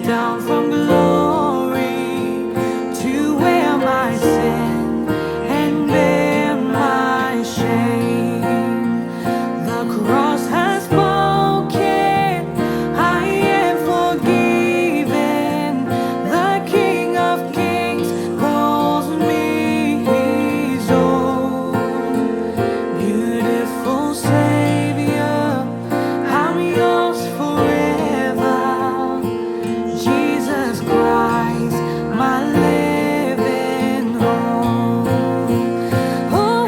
down from glory to wear my sin and bear my shame. The cross has spoken, I am forgiven. The King of Kings calls me his own. Beautiful Savior, I'm yours forever. Jesus Christ, my living hope. Oh,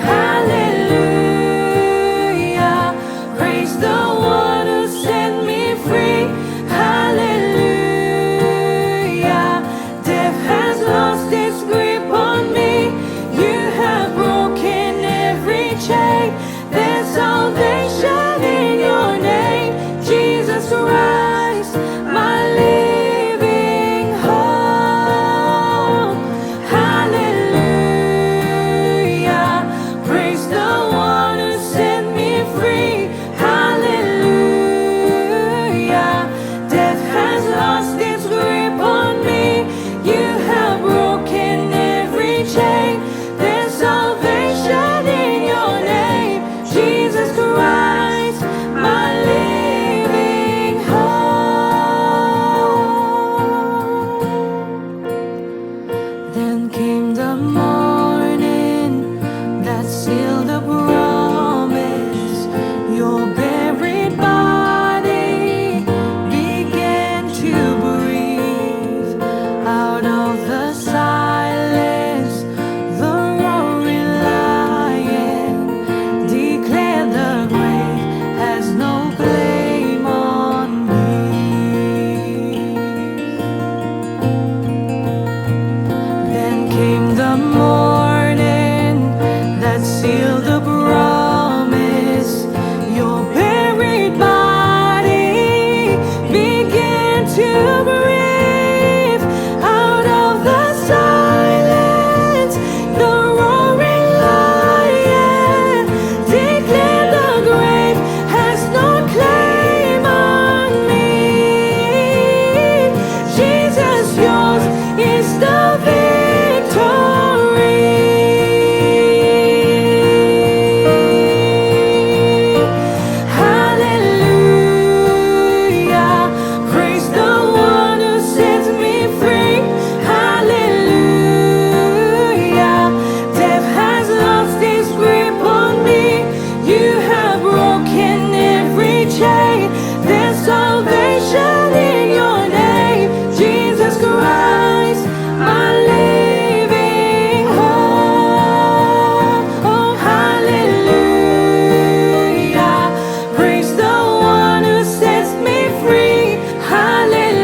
hallelujah, praise the one who set me free. Hallelujah, death has lost its grip on me. You have broken every chain. There's salvation in your name, Jesus Christ, my living hope. Hallelujah, praise the one who set me free. Hallelujah, death has lost its grip on me. You have broken every chain. There's salvation in your name, Jesus Christ, my living hope. Then came the morning that sealed the promise. Your buried body began to breathe. Out of the silence, the roaring lion declared the grave has no claim on me. Then came the morning that sealed the promise. Your buried body began to breathe. Out of the silence, the roaring lion declared the grave has no claim on me. Jesus, yours is the victory. Hallelujah, praise the one who sets me free. Hallelujah, death has lost its grip on me. You have broken every chain. There's salvation in your name, Jesus Christ, my living hope. Oh, hallelujah, praise the one who sets me free. Hallelujah,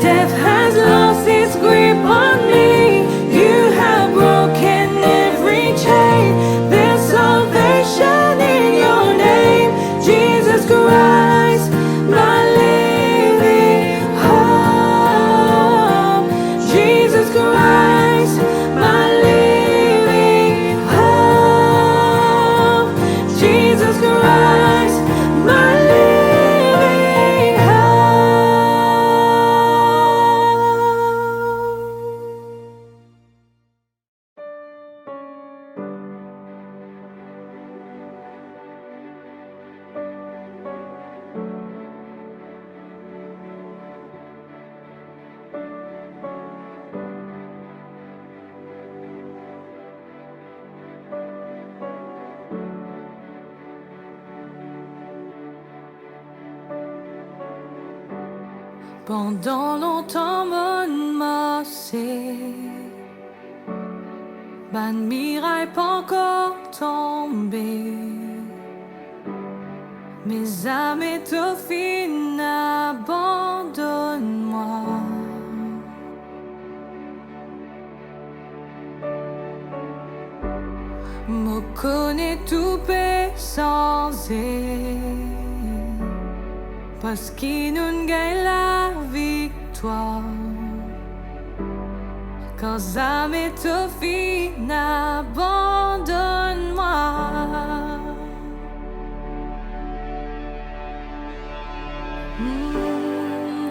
death has lost its grip on me. You have broken every chain. There's salvation in your name, Jesus Christ, my living hope. Jesus Christ, my living hope. Jesus Christ, my living Pendant longtemps mon mossé, ban miraille pas encore tombée. Mes âmes étouffées, abandonne-moi. Me connais tout paix sans parce qu'il nous gagne la victoire. Quand âme étouffée, abandonne-moi.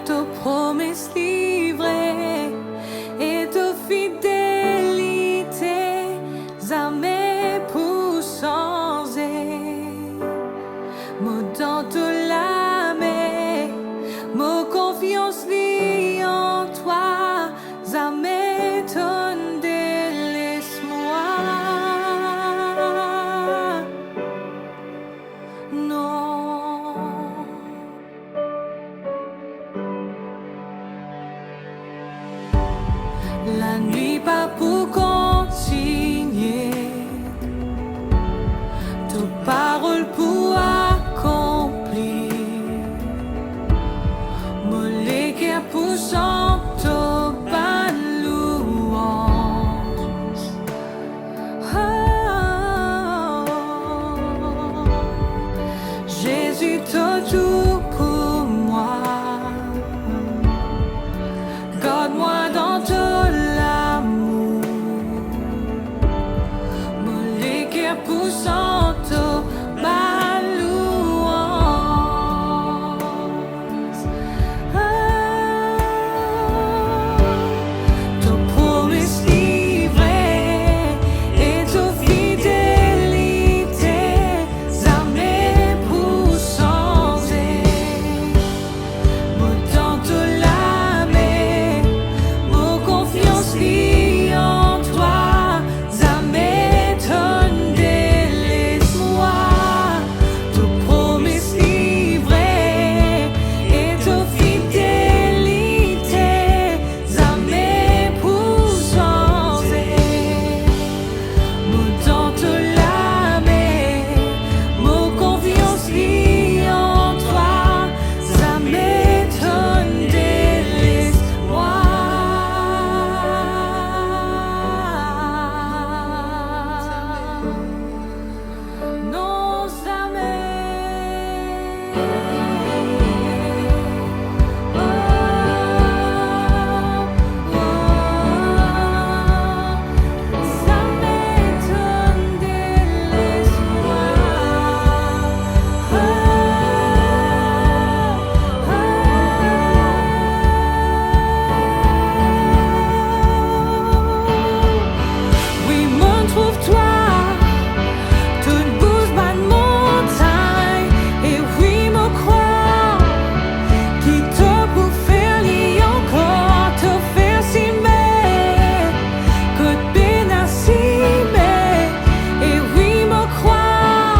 ta promesse livrée et ta fidélité à mes poussants mo dans l'âme, mo confiance lie en toi, ça m'étonne délaisse-moi. Non. La nuit pas pour continuer, tes paroles pour accomplir, me léguer pour chanter ta louange. Oh, Jésus, t'as tout pour moi. Garde-moi dans ton l'amour, me léguer pour chanter ma louange. Ta promesse livrée et ta fidélité à mes poussants me tente l'âme, mon confiance lie en toi, ça m'étonne délaisse-moi. Ta promesse livrée et ta fidélité à mes poussants me tente l'âme, mon confiance lie en toi, ça m'étonne délaisse-moi. Non, jamais. Oh, ça m'étonne délaisse-moi. Oui, mon trouve-toi, toute bouge pas de montagne, et oui, mon croix, qui te pour faire li encore, te faire si mais, que de peine si mais, et oui, mon croix,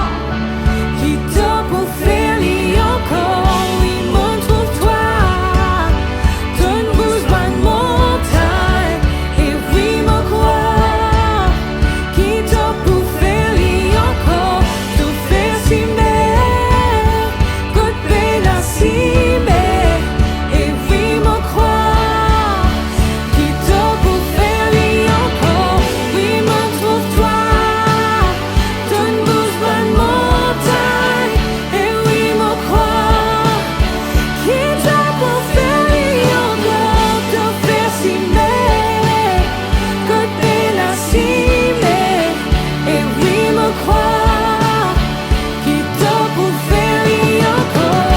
qui te pour faire li encore, oui, mon trouve-toi, toute bouge pas de montagne, et oui, mon croix, qui te pour faire li encore, te faire si mais, que de peine si mais, et oui, mon croix, qui te pour faire li encore, oui, mon trouve-toi, te ne bouge pas de montagne, et oui, mon croix, qui te pour faire li encore, te faire si mais, que de peine si mais, et oui, mon croix, qui te pour faire li encore.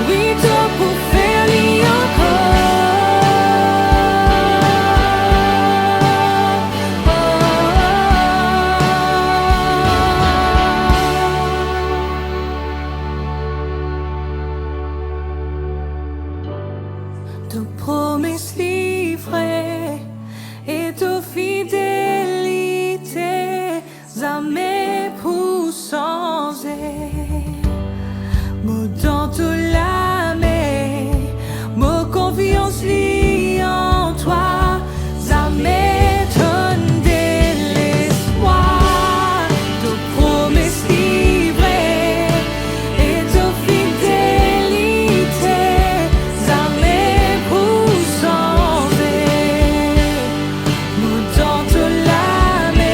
Oui, te pour faire li encore. Ta promesse livrée et ta fidélité à mes poussants me tente l'âme, mon confiance lie en toi, ça m'étonne délaisse-moi. Ta promesse livrée et ta fidélité à mes poussants me tente l'âme,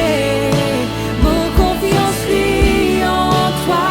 mon confiance lie en toi,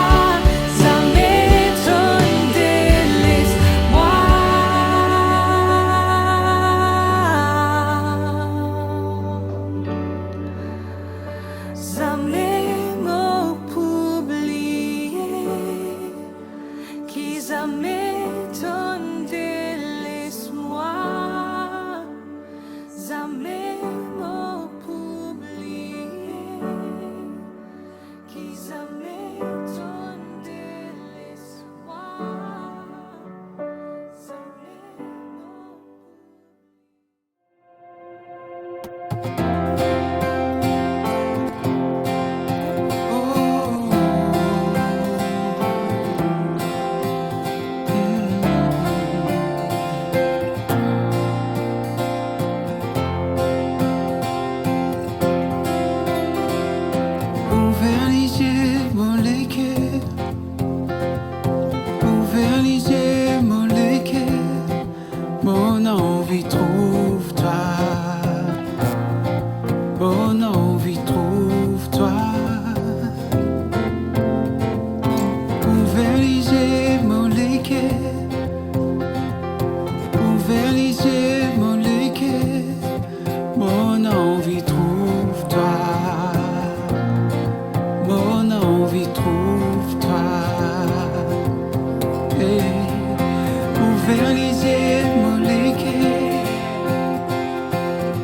Ouvert les yeux, mon légué.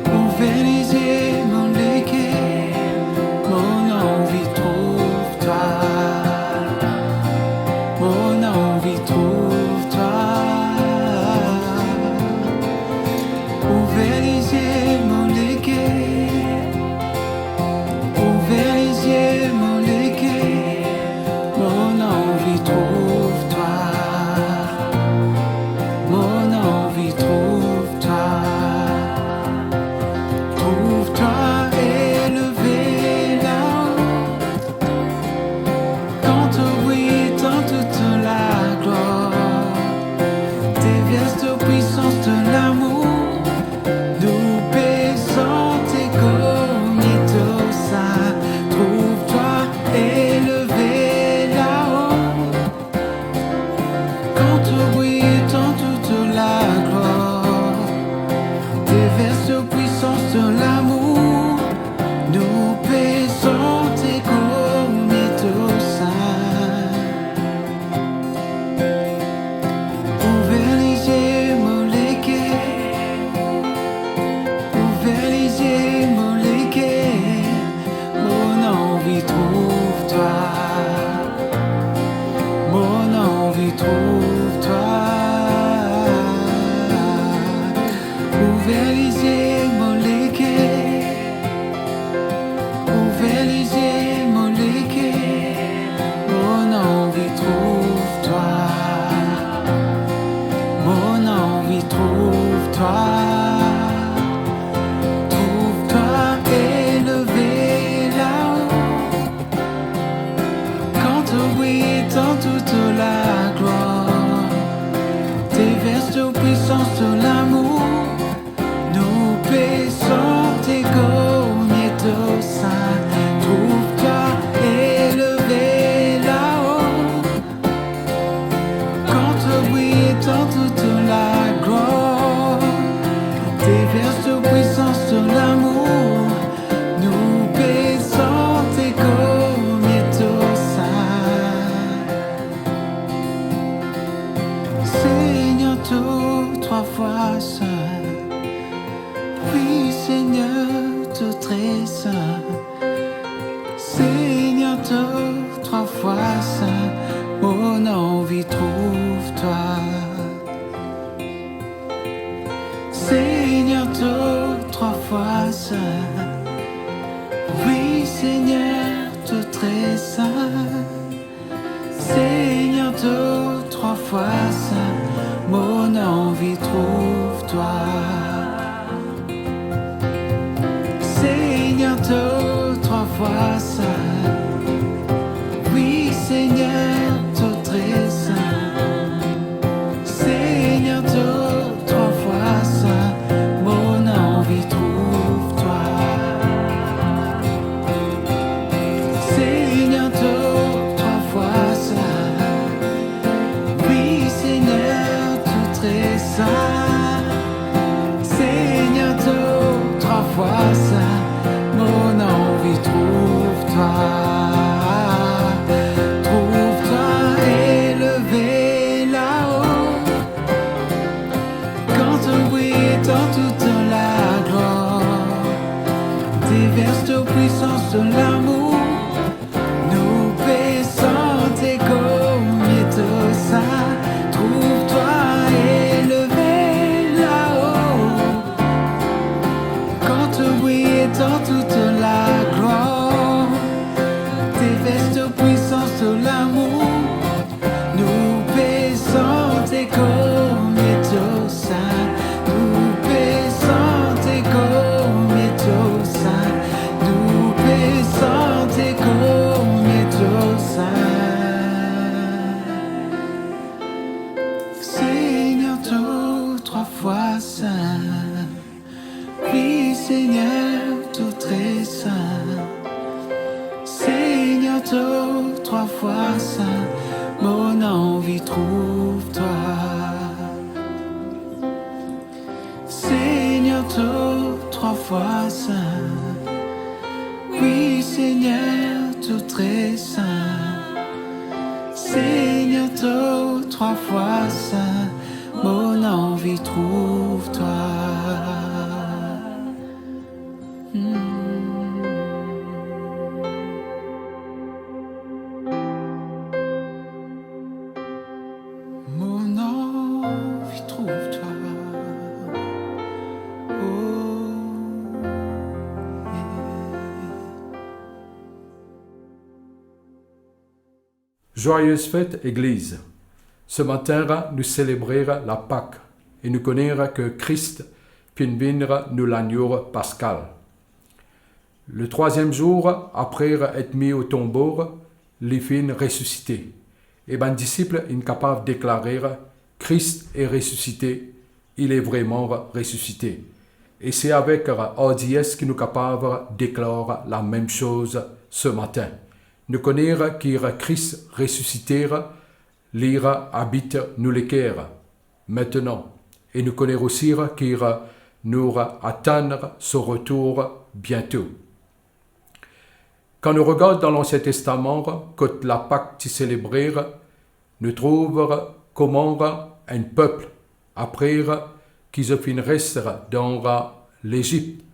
Ouvert les yeux, mon légué. Mon envie trouve-toi. Mon envie trouve-toi. Ouvert les yeux, mon légué. Ouvert les yeux, mon légué. Mon envie trouve-toi. Mon envie trouve-toi. Trouve-toi élevé là-haut. Quand au bruit dans toute la gloire. Déverse de puissance de l'amour. Nous baissons tes cognitos saints. Trouve-toi élevé là-haut. Quand au bruit dans toute la gloire. Déverse de puissance de l'amour. Nous baissons tes cognitos saints. Ouvert les yeux, mon légué. Ouvert les yeux, mon légué. Mon envie trouve-toi. Mon envie trouve-toi. Ouvert les yeux, mon légué. Ouvert les yeux, mon légué. Mon envie trouve-toi. Mon envie trouve-toi. Trouve-toi élevé là-haut. Quand au bruit dans toute la gloire. Déverse de puissance de l'amour. Nous baissons tes cognitos saints. Trouve-toi élevé là-haut. Quand au bruit dans toute la gloire. Déverse de puissance de l'amour. Nous baissons tes cognitos saints. Seigneur, tout trois fois saint. Oui, Seigneur, tout très saint. Seigneur, tout trois fois saint. Mon envie trouve-toi. Seigneur, tout trois fois saint. Oui, Seigneur, tout très saint. Seigneur, tout trois fois saint. Mon envie trouve-toi. Seigneur, tout trois fois saint. Oui, Seigneur, tout très saint. Seigneur, tout trois fois saint. Mon envie trouve-toi. Seigneur, tout trois fois saint. Oui, Seigneur, tout très saint. Seigneur, tout trois fois saint. Mon envie trouve-toi. Trouve-toi élevé là-haut. Quand au bruit dans toute la gloire. Déverse de puissance de l'amour. Nous baissons tes cognitos saints. Trouve-toi élevé là-haut. Quand au bruit dans toute la gloire. Déverse de puissance de l'amour. Nous baissons tes cognitos saints. Nous baissons tes cognitos saints. Nous baissons tes cognitos saints. Seigneur, tout trois fois saint. Oui, Seigneur, tout très saint. Seigneur, tout trois fois saint. Mon envie trouve-toi. Seigneur, tout trois fois saint. Oui, Seigneur, tout très saint. Seigneur, tout trois fois saint. mon envie trouve-toi. Mon envie trouve-toi. Joyeuse fête, Église. Ce matin, nous célébrons la Pâque et nous connaissons que Christ vient venir nous l'agneau pascal. Le troisième jour, après être mis au tombeau, les fins ressuscité. Et ben disciple est capable de déclarer Christ est ressuscité, il est vraiment ressuscité. Et c'est avec audience que nous sommes capables de déclarer la même chose ce matin. Nous connaissons qu'il Christ ressuscité, l'ira habite nous les cœurs maintenant. Et nous connaissons aussi qu'il nous attendre son retour bientôt. Quand nous regardons dans l'Ancien Testament, quand la Pâque est célébrée, nous trouvons comment un peuple, après qu'ils ont rester dans l'Égypte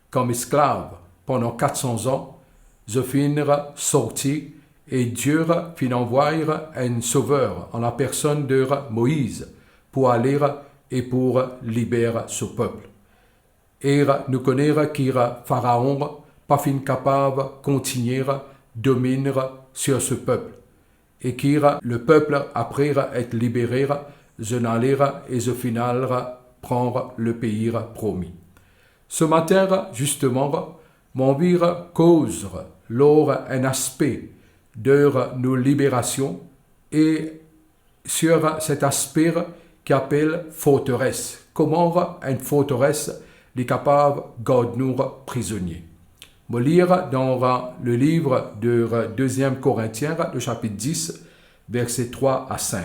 comme esclaves pendant 400 ans, ils ont sorti et Dieu fin envoyer un sauveur en la personne de Moïse pour aller et pour libérer ce peuple. Et nous connaissons que Pharaon pas fin capable de continuer à dominer sur ce peuple. Et que le peuple, après être libéré, je n'allais et je final prendre le pays promis. Ce matin, justement, mon vie cause lors un aspect de nos libérations et sur cet aspect qui appelle forteresse. Comment une forteresse est capable de garder nous prisonniers. Je lire dans le livre de 2 Corinthiens, le chapitre 10, versets 3 à 5.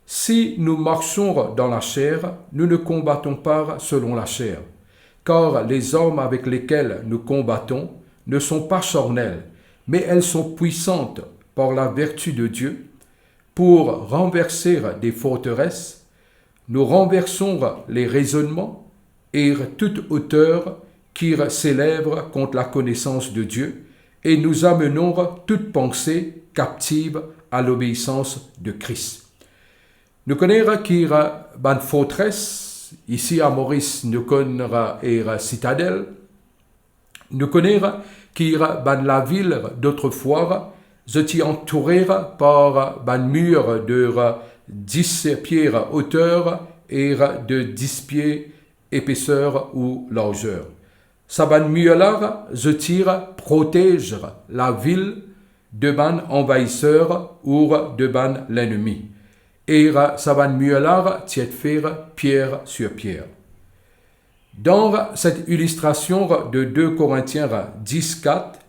Si nous marchons dans la chair, nous ne combattons pas selon la chair, car les armes avec lesquelles nous combattons ne sont pas charnelles, mais elles sont puissantes par la vertu de Dieu pour renverser des forteresses. Nous renversons les raisonnements et toute hauteur qui s'élève contre la connaissance de Dieu, et nous amenons toute pensée captive à l'obéissance de Christ. Nous connaissons qu'il y a une forteresse, ici à Maurice, nous connaissons une citadelle. Nous connaissons qu'il y a la ville d'autrefois, j'étais entouré par un mur de 10 pieds hauteur et de 10 pieds épaisseur ou largeur. Saban mur-là, je tire, protège la ville de ban envahisseur ou de ban l'ennemi. Et saban mur-là, tient faire pierre sur pierre. Dans cette illustration de 2 Corinthiens 10, 4,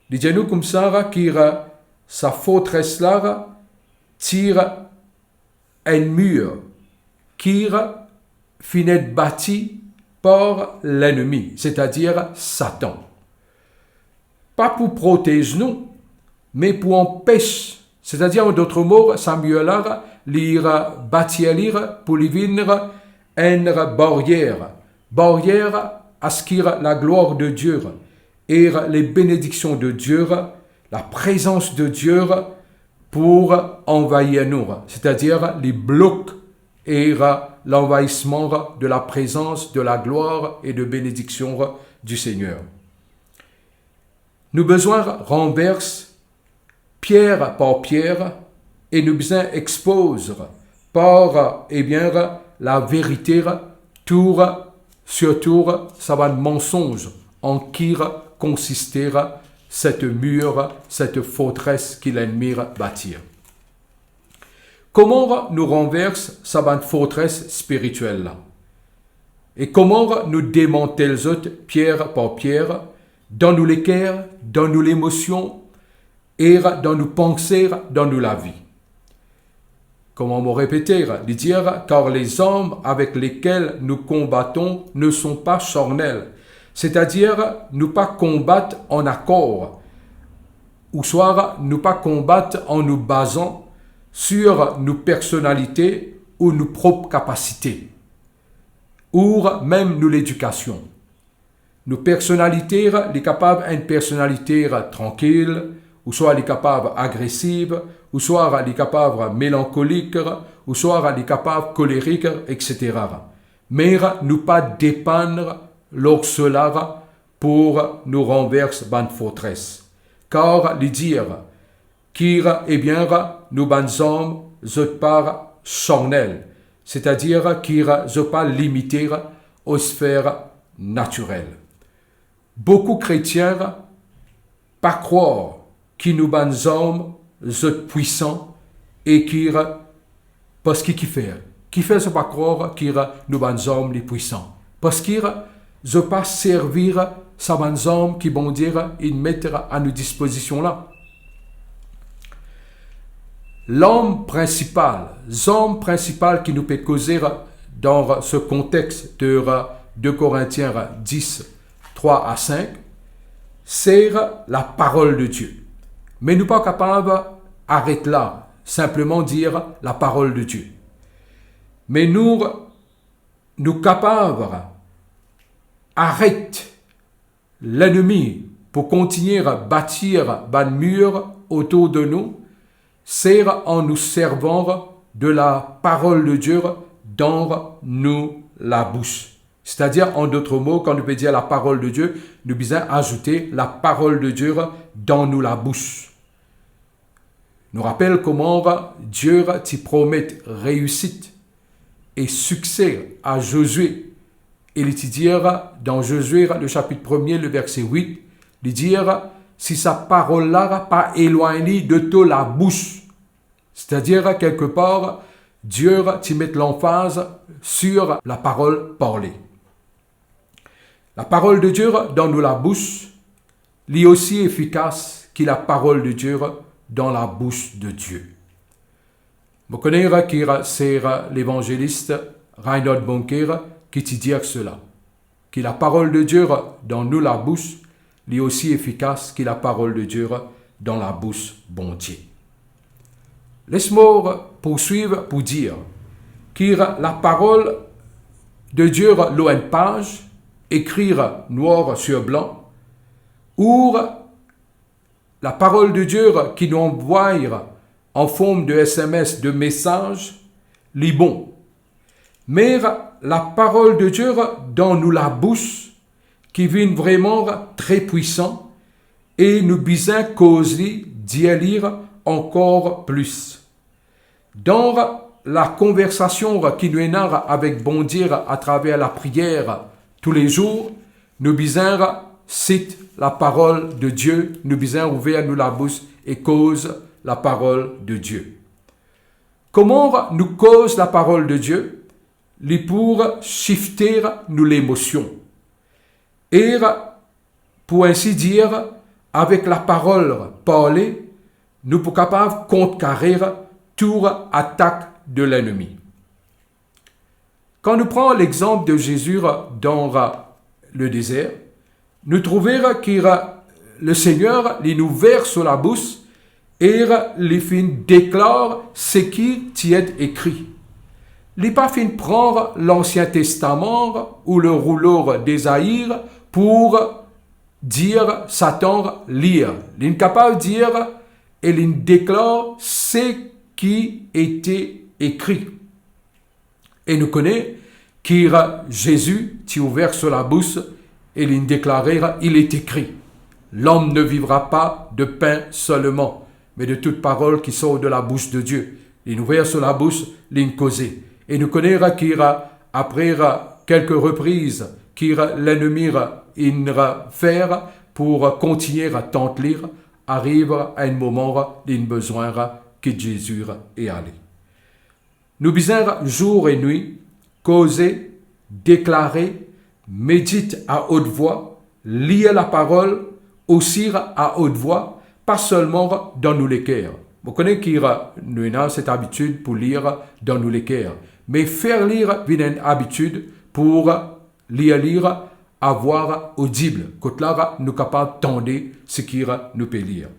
il dit nous comme ça qu'il sa forteresse-là tire un mur qui finit bâti par l'ennemi, c'est-à-dire Satan. Pas pour protéger nous, mais pour empêcher, c'est-à-dire en d'autres mots, Samuel l'ira bâtir pour lui venir une barrière à ce qu'il la gloire de Dieu et les bénédictions de Dieu, la présence de Dieu pour envahir nous, c'est-à-dire les blocs et l'envahissement de la présence, de la gloire et de bénédiction du Seigneur. Nous besoin renverse pierre par pierre et nous besoin expose par la vérité tour sur tour, ça va un mensonge en qui consistera cette mur, cette forteresse qu'il admire bâtir. Comment nous renverse cette forteresse spirituelle là? Et comment nous démantelons pierre par pierre dans nous les cœurs, dans nous l'émotion et dans nos pensées, dans nous la vie? Comment me répéter, de dire, car les hommes avec lesquels nous combattons ne sont pas charnels, c'est-à-dire nous pas combattre en accord, ou soit nous pas combattre en nous basant sur nos personnalités ou nos propres capacités, ou même nous l'éducation. Nos personnalités, les capables une personnalité tranquille, ou soit les capables agressive, ou soit les capables mélancoliques, ou soit les capables colériques, etc. Mais nous pas dépendre lors cela pour nous renverser ban forteresse. Car les dire qu'ir eh bien nous ban hommes je pas charnel, c'est-à-dire qu'ir je pas limité aux sphères naturelles. Beaucoup chrétiens pas croire qu'ils nous ban hommes je puissants et qu'ir parce qu'il fait. Qui fait ce pas croire qu'il nous ban hommes les puissants. Parce qu'il je pas servir sa ban hommes qui vont dire ils mettent à nos dispositions là. L'homme principal qui nous peut causer dans ce contexte de 2 Corinthiens 10, 3 à 5, c'est la parole de Dieu. Mais nous pas capables d'arrêter là, simplement dire la parole de Dieu. Mais nous capables d'arrêter l'ennemi pour continuer à bâtir un mur autour de nous, c'est en nous servant de la parole de Dieu dans nous la bouche. C'est-à-dire, en d'autres mots, quand nous peut dire la parole de Dieu, nous besoin ajouter la parole de Dieu dans nous la bouche. Nous rappelle comment Dieu t'y promet réussite et succès à Josué. Et il dit dans Josué, le chapitre 1er, le verset 8, il dit si sa parole-là pas éloignée de toi la bouche. C'est-à-dire, quelque part, Dieu t'y met l'emphase sur la parole parlée. La parole de Dieu dans nous la bouche, est aussi efficace que la parole de Dieu dans la bouche de Dieu. Vous connaissez qui c'est l'évangéliste Reinhard Bonker qui te dit cela, que la parole de Dieu dans nous la bouche est aussi efficace que la parole de Dieu dans la bouche bon Dieu. Laisse-moi poursuivre pour dire que la parole de Dieu l'eau une page, écrire noir sur blanc, ou la parole de Dieu qui nous envoie en forme de SMS, de message, les bons. Mais la parole de Dieu dans nous la bouche, qui vient vraiment très puissant, et nous besoin causer d'y lire encore plus. Dans la conversation qui nous est avec bon Dieu à travers la prière tous les jours, nous besoin cite la parole de Dieu, nous besoin ouvrir nous la bouche et cause la parole de Dieu. Comment nous cause la parole de Dieu? Pour shifter nous l'émotion. Et pour ainsi dire, avec la parole parlée, nous sommes capables de contrecarrer toute attaque de l'ennemi. Quand nous prenons l'exemple de Jésus dans le désert, nous trouvons que le Seigneur nous verse sur la bouche et les fin déclare ce qui y est écrit. Il n'est pas fin prendre l'Ancien Testament ou le rouleau d'Ésaïe pour dire Satan lire. Il est capable de dire et il déclare ce qui était écrit. Et nous connaissons que Jésus t'y ouvert sur la bouche et il déclarait il est écrit. L'homme ne vivra pas de pain seulement, mais de toute parole qui sort de la bouche de Dieu. Il ouvert sur la bouche, il causait. Et nous connaissons qu'après quelques reprises, l'ennemi va faire pour continuer à tenter, arrive à un moment d'un besoin que Jésus est allé. Nous besoin jour et nuit causer, déclarer, méditer à haute voix, lire la parole aussi à haute voix, pas seulement dans nos les cœurs. Vous connaissez nous avons cette habitude pour lire dans nos les cœurs. Mais faire lire une habitude pour lire à voix audible. Quand là, nous sommes capables d'entendre ce qu'il nous peut lire.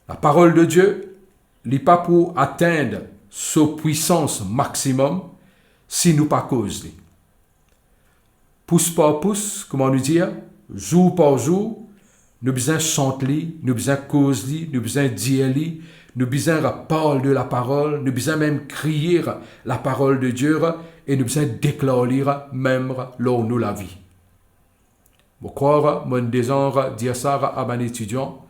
La parole de Dieu n'est pas pour atteindre sa puissance maximum si nous pas cause. Pouce par pouce, comment nous dire, jour par jour, nous besoin chanter, nous besoin causer, nous besoin dire, nous besoin parler de la parole, nous besoin même crier la parole de Dieu et nous besoin déclarer même lors nous la vie. Je crois, mon désir dire ça à mon étudiant.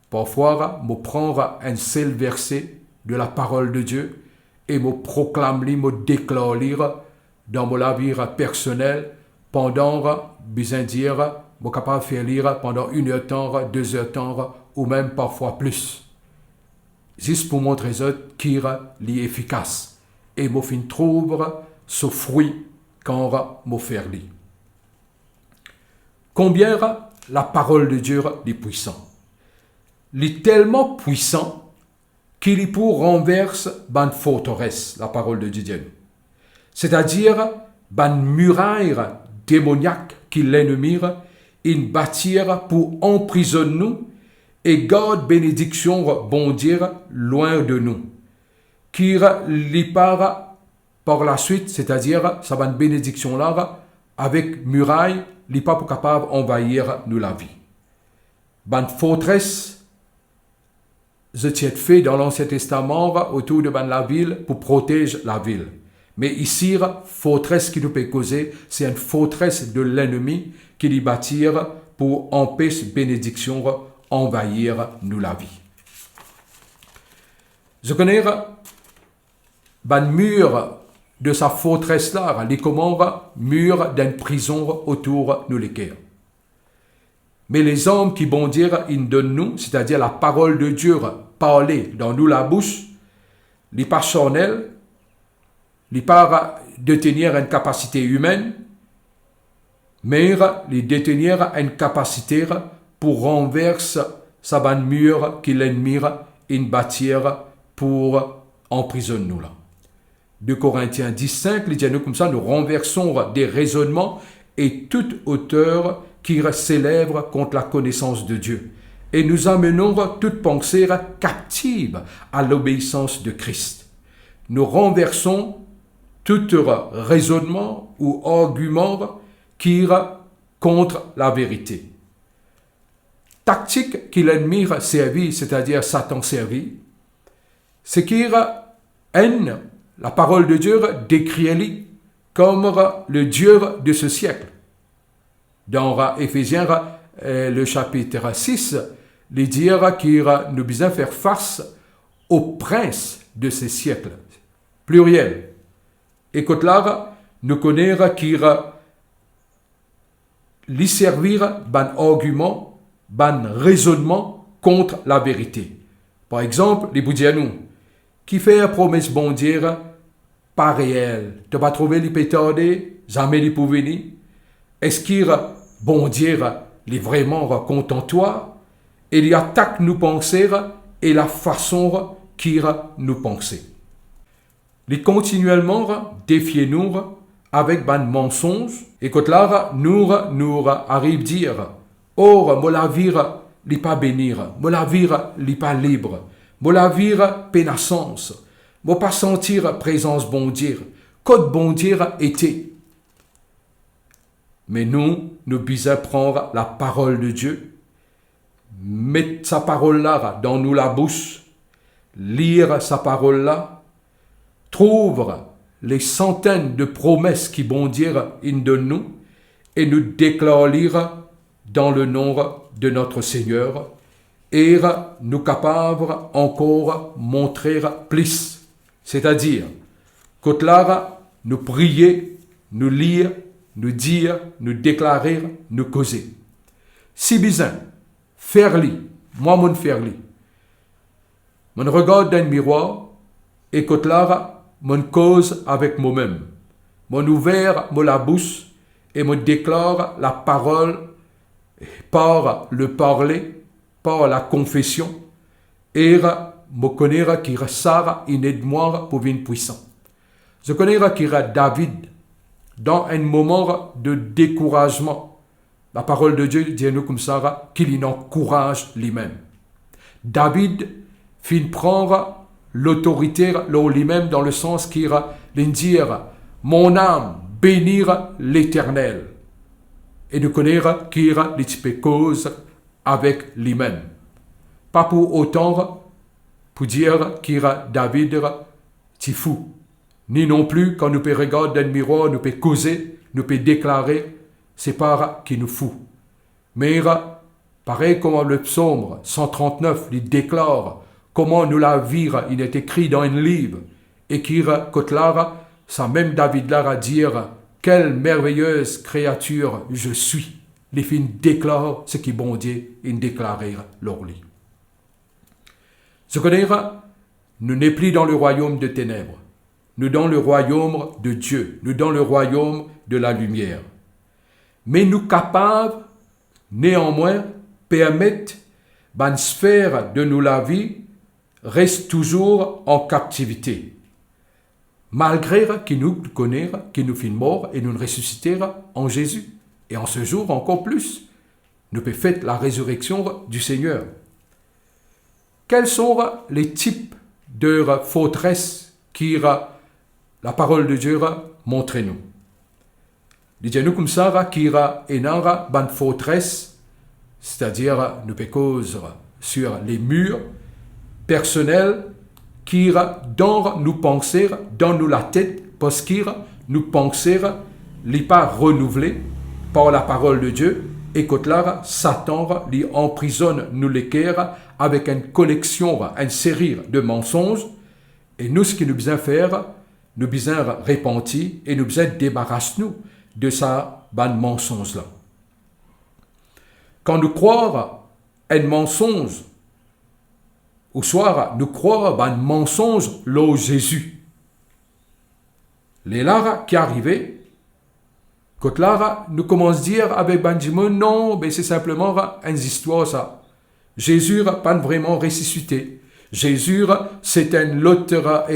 Parfois, je prends un seul verset de la parole de Dieu et je proclame, je déclare dans mon vie personnel pendant, besoin dire, je suis capable de faire lire pendant 1 heure de temps, 2 heures de temps, ou même parfois plus. Juste pour montrer ça qu'il est efficace. Et je trouve ce fruit quand je fais lire. Combien la parole de Dieu est puissante. Il est tellement puissant qu'il est pour renverser une forteresse, la parole de Dieu. C'est-à-dire, une muraille démoniaque qui l'ennemi, il bâtir pour emprisonner nous et garde bénédiction, bon Dieu, loin de nous. Qui l'y part par la suite, c'est-à-dire, ça va une bénédiction là, avec muraille, l'y pas pour capable d'envahir nous la vie. Une forteresse, c'était fait dans l'Ancien Testament autour de la ville pour protéger la ville. Mais ici, forteresse qui nous peut causer, c'est une forteresse de l'ennemi qui l'y bâtir pour empêcher bénédiction envahir nous la vie. Je connais un mur de sa forteresse là, les commandes mur d'une prison autour nous les cœurs. Mais les hommes qui bon dire ils donnent nous, c'est-à-dire la parole de Dieu parlée dans nous la bouche, les pas charnel, les pas détenir une capacité humaine, mais les détenir une capacité pour renverser sa bonne mur qui l'ennemi une bâtir pour emprisonner nous là. 2 Corinthiens 10.5, il dit nous comme ça, nous renversons des raisonnements et toute hauteur qui s'élève contre la connaissance de Dieu. Et nous amenons toute pensée captive à l'obéissance de Christ. Nous renversons tout raisonnement ou argument qui ira contre la vérité. Tactique qu'il l'ennemi servi, c'est-à-dire Satan servi, c'est qu'il haine la parole de Dieu décrit comme le Dieu de ce siècle. Dans Éphésiens, le chapitre 6, il dit qu'il nous besoin faire face au prince de ce siècle. Pluriel. Et que là, nous connaissons qu'il lui servir d'un argument, d'un raisonnement contre la vérité. Par exemple, les Boudianou, qui fait une promesse bon dire, pas réelle. Tu vas trouver les pétardés, jamais les pour venir. Est-ce qu'il bon dire, les vraiment content toi, et il attaque nous penser et la façon qu'il nous penser. Il continuellement défier nous avec ban mensonge et que là nous arrive dire or mo la vire li pas bénir, mo la vire li pas libre, mo la vire pénassance, mo pas sentir présence bon dire, code bon dire était. Mais nous besoin prendre la parole de Dieu, mettre sa parole là dans nous la bouche, lire sa parole là, trouve les centaines de promesses qui bon dire in de nous et nous déclarer dans le nom de notre Seigneur et nous capables encore montrer plus. C'est-à-dire que là, nous prier, nous lire, nous dire, nous déclarer, nous causer. Si besoin, faire li, moi mon faire li. Mon regarde dans le miroir et que là, mon cause avec moi-même. Mon ouvert mon la bouche et me déclare la parole par le parler, par la confession et me connaître qui ressort une aide-moi pour une puissant. Je connais qui David dans un moment de découragement. La parole de Dieu dit nous comme ça qu'il encourage lui-même. David fin prendre l'autorité lui-même dans le sens qu'il dire mon âme bénir l'Éternel et de connaître qu'il les cause avec lui-même. Pas pour autant pour dire qu'il David t'y fou, ni non plus quand nous peut regarder dans le miroir, nous peut causer, nous peut déclarer, c'est pas qui nous fout. Mais pareil comme le psaume 139, il déclare comment nous la vire, il est écrit dans un livre, et qui là, ça même David là à dire, quelle merveilleuse créature je suis. Les filles déclarent ce qui bon Dieu, ils déclarèrent leur lit. Ce qu'on est, nous n'est plus dans le royaume de ténèbres, nous dans le royaume de Dieu, nous dans le royaume de la lumière. Mais nous capables, néanmoins, permettre une sphère de nous la vie reste toujours en captivité. Malgré qu'il nous connaît, qu'il nous fit mort et nous ressusciter en Jésus. Et en ce jour, encore plus, nous peut faire la résurrection du Seigneur. Quels sont les types de forteresses qui la parole de Dieu montre nous? Dis-nous comme ça, qui est une forteresse, c'est-à-dire nous peut cause sur les murs personnels qui dans nous penser, dans nous la tête, parce qu'il nous penser, n'est pas renouvelé par la parole de Dieu, et que là, Satan lui emprisonne nous les cœurs avec une collection, une série de mensonges, et nous, ce qui nous besoin faire, nous besoin repentir et nous besoin débarrasser nous de ça, mensonge-là. Quand nous croyons un mensonge, ou soit nous croyons un mensonge là Jésus. Les là qui arrivaient, quand là nous commençons à dire avec Benjamin, non, mais c'est simplement une histoire ça. Jésus n'a pas vraiment ressuscité. Jésus, c'est un autre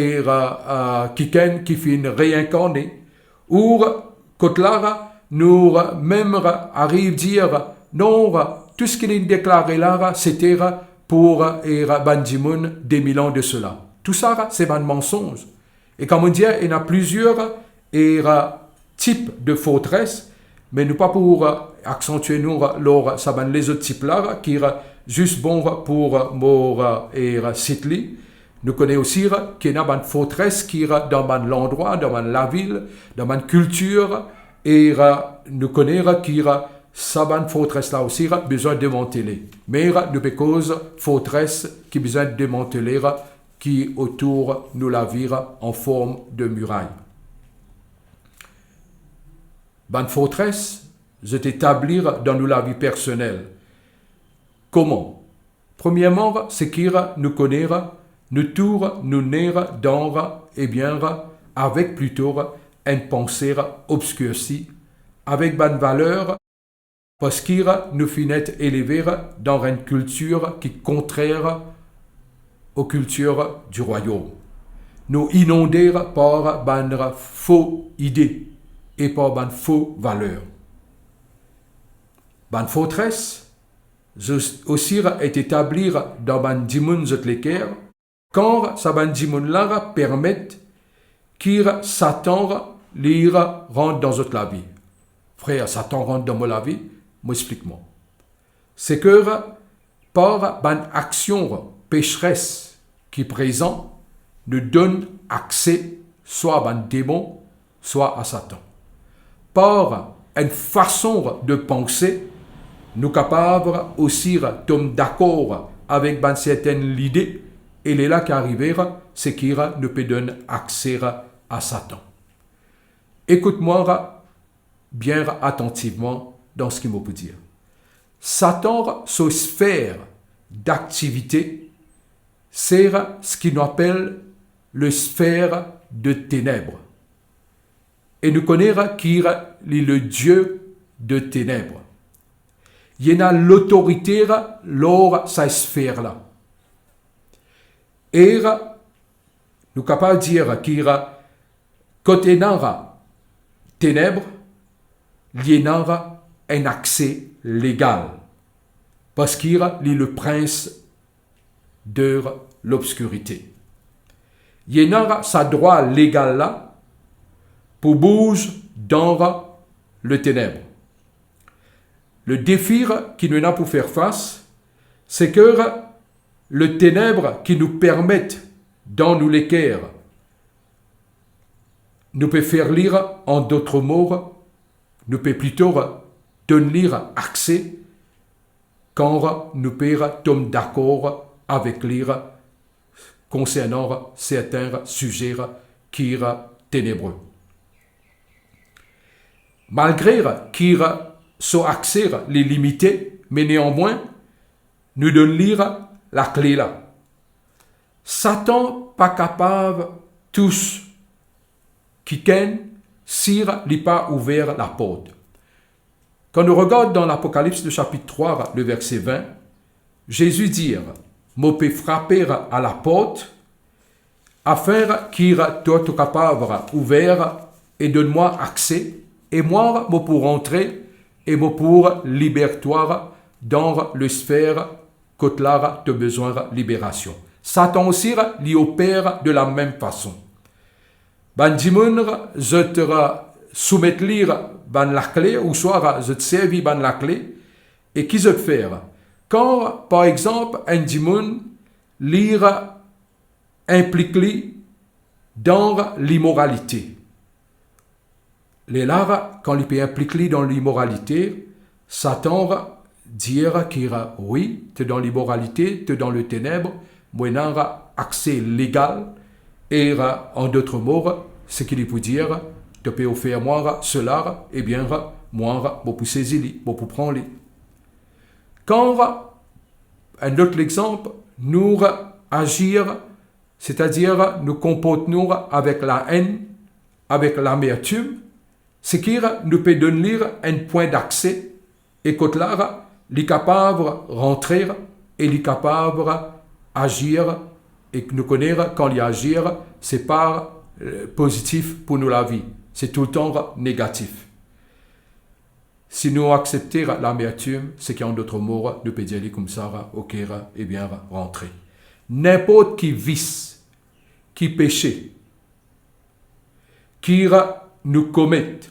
qui finit réincarné. Ou quand là nous même arrive à dire, non, tout ce qu'il a déclaré là, c'était pour Benjamin des 1000 ans de cela. Tout ça, c'est un mensonge. Et comme on dit, il y a plusieurs types de forteresses, mais nous pas pour accentuer nous les autres types là, qui sont juste bon pour mort et sitli. Nous connaissons aussi qu'il y a une forteresse qui est dans l'endroit, dans la ville, dans la culture, et nous connaissons qu'il y a Saban forteresse là aussi a besoin de démanteler. Mais nous cause forteresse qui besoin de démanteler qui autour nous la vire en forme de muraille. Ban forteresse, je t'établir dans nous la vie personnelle. Comment? Premièrement, c'est qu'il nous connaît, nous tour, nous naître dans, et bien, avec plutôt une pensée obscurcie, avec ban valeur, parce qu'il nous finit élevés dans une culture qui est contraire aux cultures du royaume. Nous inonder par ban faux idées et par ban faux valeurs. Ban forteresse aussi est établie dans ban dimoun zotleker quand sa ban dimoun là permet qu'il Satan l'ira rentre dans notre la vie. Frère, Satan rentre dans la vie. Explique-moi. C'est que par une action pécheresse qui est présente, nous donne accès soit à un démon, soit à Satan. Par une façon de penser, nous sommes capables aussi de tomber d'accord avec une certaine idée, et les là qui arrivent, c'est qu'il nous peut donner accès à Satan. Écoute-moi bien attentivement dans ce qu'il me peut dire. Satan, sa sphère d'activité, c'est ce qu'il appelle le sphère de ténèbres. Et nous connaissons qu'il est le Dieu de ténèbres. Il y a l'autorité lors sa sphère-là. Et nous sommes capables de dire qu'il y a côté ténèbres, il y a un accès légal, parce qu'il est le prince de l'obscurité. y a sa droit légal là pour bouger dans le ténèbre. Le défi qui nous a pour faire face, c'est que le ténèbre qui nous permet dans nous l'équerre, nous peut faire lire en d'autres mots, nous peut plutôt donner accès quand nous pouvons tomber d'accord avec lire concernant certains sujets qui sont ténébreux. Malgré qu'il soit accès les limités, mais néanmoins, nous donne lire la clé là. Satan pas capable tous qui ken sire n'est pas ouvert la porte. Quand nous regardons dans l'Apocalypse, le chapitre 3, le verset 20, Jésus dit, « Moi peux frapper à la porte, afin qu'il soit capable ouvert et donne-moi accès, et moi, moi pour entrer, et moi pour libératoire dans le sphère que là de besoin de libération. » Satan aussi l'y opère de la même façon. Ben dimun, je te soumettre lire ben la clé, ou soit je te servis ben la clé, et qui je te faire? Quand, par exemple, un dimun lire implique dans l'immoralité. Les là, quand il peut impliquer dans l'immoralité, Satan dire qu'il oui, tu es dans l'immoralité, tu es dans le ténèbre, moi accès légal, et en d'autres mots, ce qu'il peut dire, tu peux offrir moi cela, et bien moi, je peux saisir, je peux prendre. Quand un autre exemple, nous agir, c'est-à-dire nous comportons avec la haine, avec l'amertume, ce qui nous peut donner un point d'accès, et que là, il est capable de rentrer, et il est capable d'agir, et que nous connaissons quand il agir, c'est pas positif pour nous la vie, c'est tout le temps négatif. Si nous acceptons l'amertume, c'est qu'en d'autres mots, nous pouvons dire comme ça, ok, et bien rentrer. N'importe qui vice, qui péché, qui nous commette,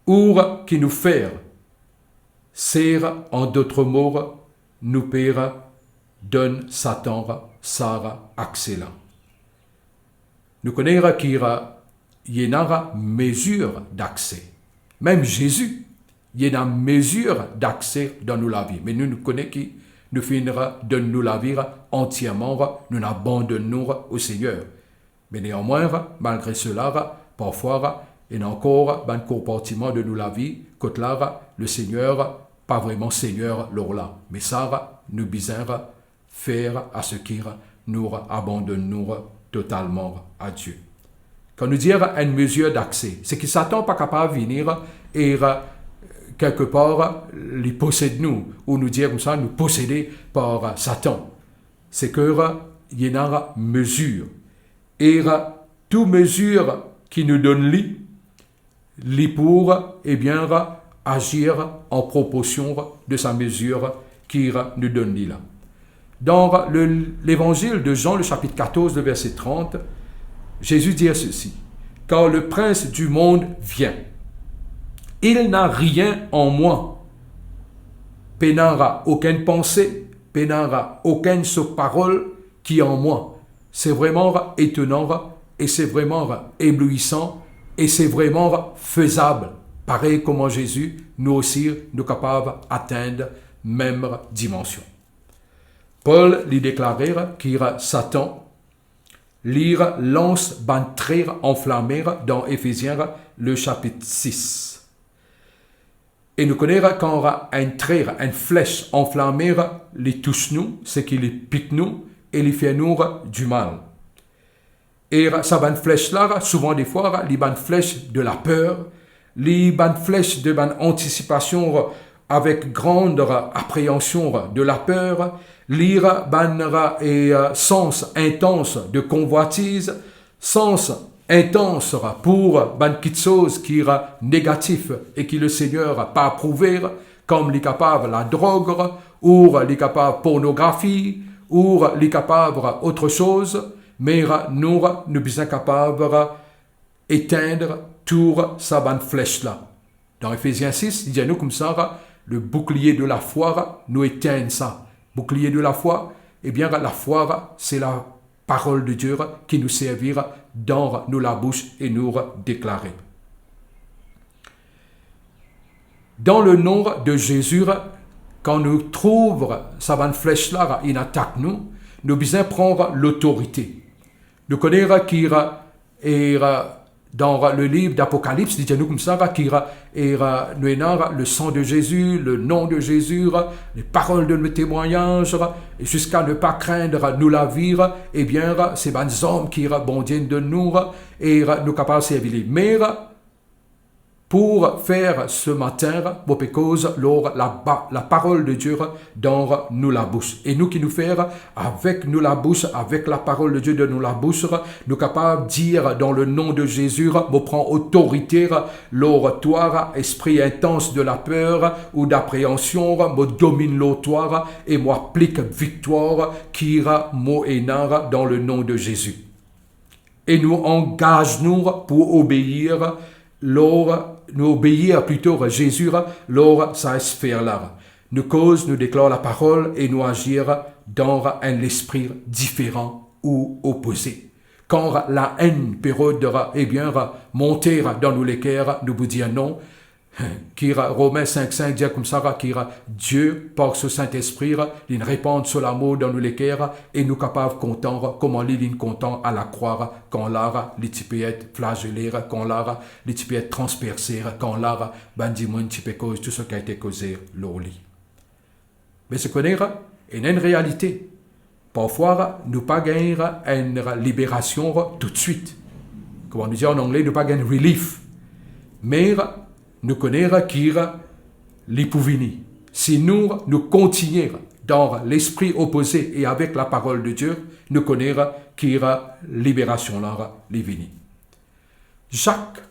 ou qui nous fait, c'est en d'autres mots, nous pouvons donner Satan Sarah accès là. Nous connaissons qu'il y a une mesure d'accès. Même Jésus, il y a une mesure d'accès dans nous la vie. Mais nous connaissons qui nous finira de nous la vie entièrement, nous abandonnons au Seigneur. Mais néanmoins, malgré cela, parfois, il y a encore un comportement de nous la vie, que là, le Seigneur, pas vraiment Seigneur, là. Mais ça, nous besoin faire à ce qu'il nous abandonnons totalement à Dieu. Quand nous disons une mesure d'accès, c'est que Satan n'est pas capable de venir et quelque part les possède nous, ou nous dire comme ça, nous posséder par Satan. C'est qu'il y a une mesure. Et toute mesure qui nous donne lui pour, eh bien, agir en proportion de sa mesure qui nous donne là. Dans l'évangile de Jean, le chapitre 14, le verset 30, Jésus dit ceci, « Quand le prince du monde vient, il n'a rien en moi, pénara aucune pensée, pénara aucune parole qui est en moi. » C'est vraiment étonnant et c'est vraiment éblouissant et c'est vraiment faisable. Pareil comme Jésus, nous aussi, nous sommes capables d'atteindre même dimension. Paul lui déclarait qu'il Satan lire lance bantrer enflammé dans Éphésiens le chapitre 6. Et nous connaissons quand un trait, une flèche enflammée les touche nous, c'est qu'il les pique nous et les fait nous du mal. Et ça une flèche là, souvent des fois, les bonnes flèches de la peur, les bonnes flèches de bonne anticipation avec grande appréhension de la peur, lire banera et sens intense de convoitise, sens intense pour ban quelque chose qui est négatif et qui le Seigneur n'a pas approuvé, comme les capables la drogue, ou les capables pornographie, ou les capables autre chose, mais nous sommes capables d'éteindre toute sa bonne flèche là. Dans Ephésiens 6, il dit à nous comme ça, le bouclier de la foi nous éteint ça. Bouclier de la foi, eh bien la foi, c'est la parole de Dieu qui nous servira dans nous la bouche et nous déclarer. Dans le nom de Jésus, quand nous trouvons sa bonne flèche là, il attaque nous devons prendre l'autorité. Nous connaissons qui est dans le livre d'Apocalypse, dit-nous comme ça, qui est le sang de Jésus, le nom de Jésus, les paroles de nos témoignages, et jusqu'à ne pas craindre nous la vivre, eh bien, c'est des hommes qui bondissent de nous, et nous capables de servir. Mais, pour faire ce matin, la parole de Dieu dans nous la bouche. Et nous qui nous faisons avec nous la bouche, avec la parole de Dieu de nous la bouche, nous capables de dire dans le nom de Jésus, me prend autorité, l'oratoire, esprit intense de la peur ou d'appréhension, me domine l'oratoire et m'applique victoire, qui ira moénara dans le nom de Jésus. Et nous engageons pour obéir nous obéir plutôt à Jésus lors sa sphère-là. Nous cause, nous déclare la parole et nous agir dans un esprit différent ou opposé. Quand la haine pérodera, eh bien, monter dans nous les cœurs, nous vous dire non. Romains 5.5 dit comme ça, Dieu, par ce Saint-Esprit, il répand sur l'amour dans nous les cœurs et nous capables content, comment il content à la croire, quand l'art, il peut être flagellé, quand l'art, il peut être transpercé, quand l'art, bandimoun, il peut causer tout ce qui a été causé, l'oli. Mais ce qu'on est une réalité. Parfois, nous pas gagner une libération tout de suite. Comme on dit en anglais, nous pas gagner relief. Mais, nous connaissons qui l'hypouvini. Si nous continuons dans l'esprit opposé et avec la parole de Dieu, nous connaissons qui libération là, l'ivini. Jacques,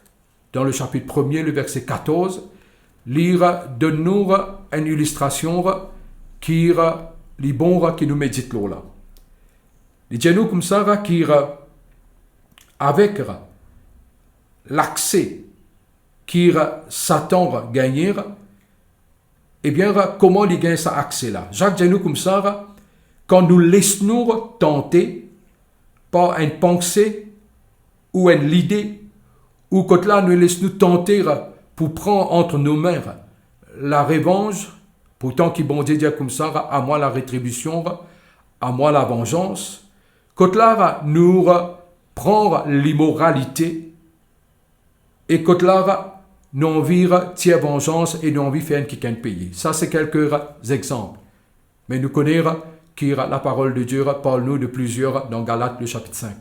dans le chapitre 1er, le verset 14, lira de nous une illustration qui est bon qui nous médite là. Il dit nous comme ça qui avec l'accès qui Satan gagner, eh bien, comment il gagne cet accès-là? Jacques dit nous comme ça, quand nous laissons tenter par une pensée ou une idée, ou quand là nous laissons tenter pour prendre entre nos mains la revanche, pourtant qui bon Dieu dit comme ça, à moi la rétribution, à moi la vengeance, quand là nous prendre l'immoralité, et quand là nous envie tirer vengeance et nous envie faire quelqu'un payer. Ça, c'est quelques exemples. Mais nous connaissons qui la parole de Dieu parle nous de plusieurs dans Galates, le chapitre 5.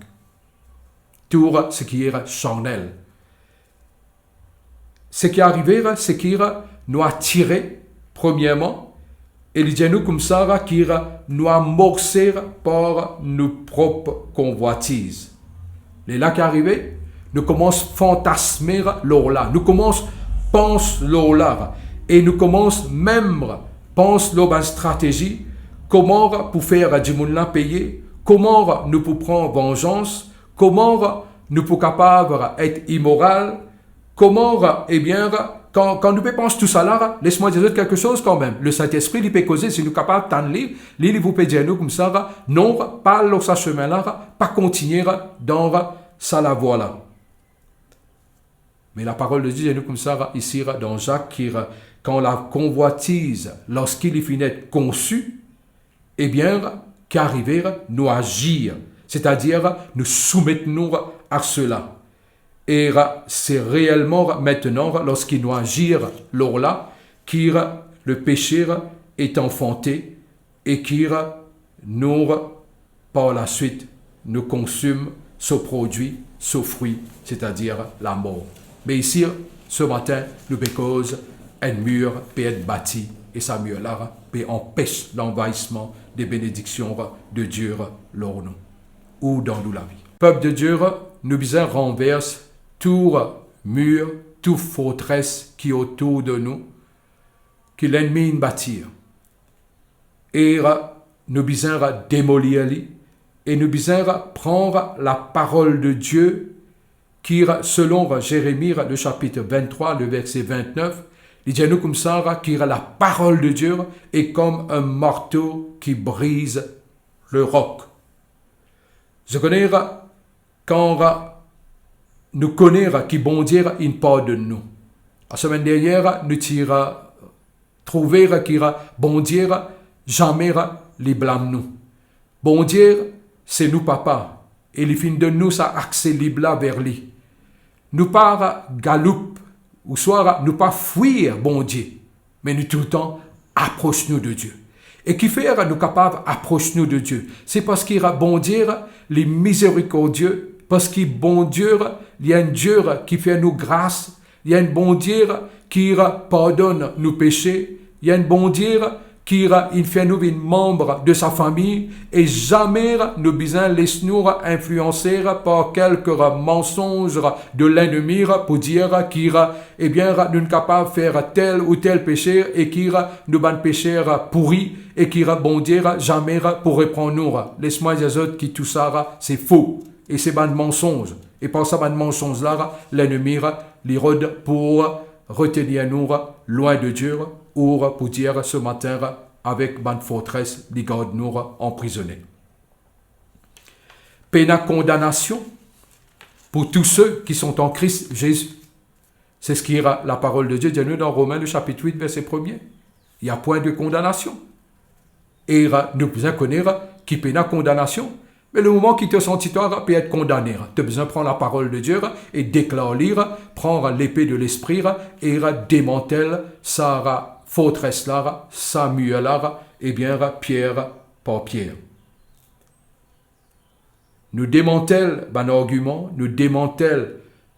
Tout ce qui est charnel. Ce qui est arrivé, c'est qu'il nous a tiré, premièrement, et il dit nous comme ça, qu'il nous a morcé par nos propres convoitises. Et là qui est arrivé, nous commençons à fantasmer l'or-là. Nous commençons à penser l'or-là. Et nous commençons même à penser l'or-là stratégie. Comment pour faire du monde payer. Comment nous pouvons prendre vengeance. Comment nous pouvons capables d'être immoral. Comment, eh bien, quand nous pensons tout ça là, laisse-moi dire quelque chose quand même. Le Saint-Esprit, il peut causer, si nous sommes capables de lire, il vous peut dire nous comme ça, non, pas dans ce chemin-là, pas continuer dans ça la voie là. Mais la parole de Dieu est nous comme ça, ici, dans Jacques, quand la convoitise, lorsqu'il finit d'être conçu, eh bien, qu'arriver, nous agir. C'est-à-dire, nous soumettons à cela. Et c'est réellement maintenant, lorsqu'il nous agir, là, qui le péché est enfanté et qui nous, par la suite, nous consomme ce produit, ce fruit, c'est-à-dire la mort. Mais ici, ce matin, nous cause un mur peut être bâti et ce mur-là peut empêcher l'envahissement des bénédictions de Dieu lors nous ou dans nous la vie. Peuple de Dieu, nous besoin renverse tout mur, toute forteresse qui est autour de nous, que l'ennemi bâtir. Et nous besoin démolir et nous besoin prendre la parole de Dieu qui, selon Jérémie, le chapitre 23, le verset 29, il dit nous comme ça, qui la parole de Dieu est comme un marteau qui brise le roc. Je connais quand nous connaissons qui bon Dieu il pardonne nous. La semaine dernière, nous tirons trouver qui bon Dieu jamais les blâme nous. Bon Dieu, c'est nous papa. Et il fin de nous ça accès libre vers lui. Nous pas galoupe ou soit nous pas fuir bon Dieu, mais nous tout le temps approche-nous de Dieu. Et qui fait nous capables approche-nous de Dieu. C'est parce qu'il a bon Dieu, les miséricordieux, parce qu'il bon Dieu, il y a un Dieu qui fait nous grâce, il y a un bon Dieu qui pardonne nos péchés, il y a un bon Dieu qui fait nous un membre de sa famille et jamais nous besoin laisse-nous influencer par quelques mensonges de l'ennemi pour dire qu'il nous sommes capables de faire tel ou tel péché et qu'il nous ban péché pourri et qu'il bon Dieu jamais pour reprendre nous. Laisse-moi dire que tout ça c'est faux et c'est ban mensonge et par ça ban mensonge là l'ennemi l'irode pour retenir nous loin de Dieu ou pour dire ce matin avec ban forteresse les garde nous emprisonnés. Peine condamnation pour tous ceux qui sont en Christ Jésus. C'est ce qui est la parole de Dieu dit nous dans Romains le chapitre 8 verset 1er. Il n'y a point de condamnation. Et nous besoin connaître qui peine condamnation. Mais le moment qui te senti toi peut être condamné. Tu as besoin de prendre la parole de Dieu et déclarer, prendre l'épée de l'esprit et démanteler sa forteresse là, Samuel là, et bien pierre par pierre. Nous démantèlons ban argument, nous démantèlons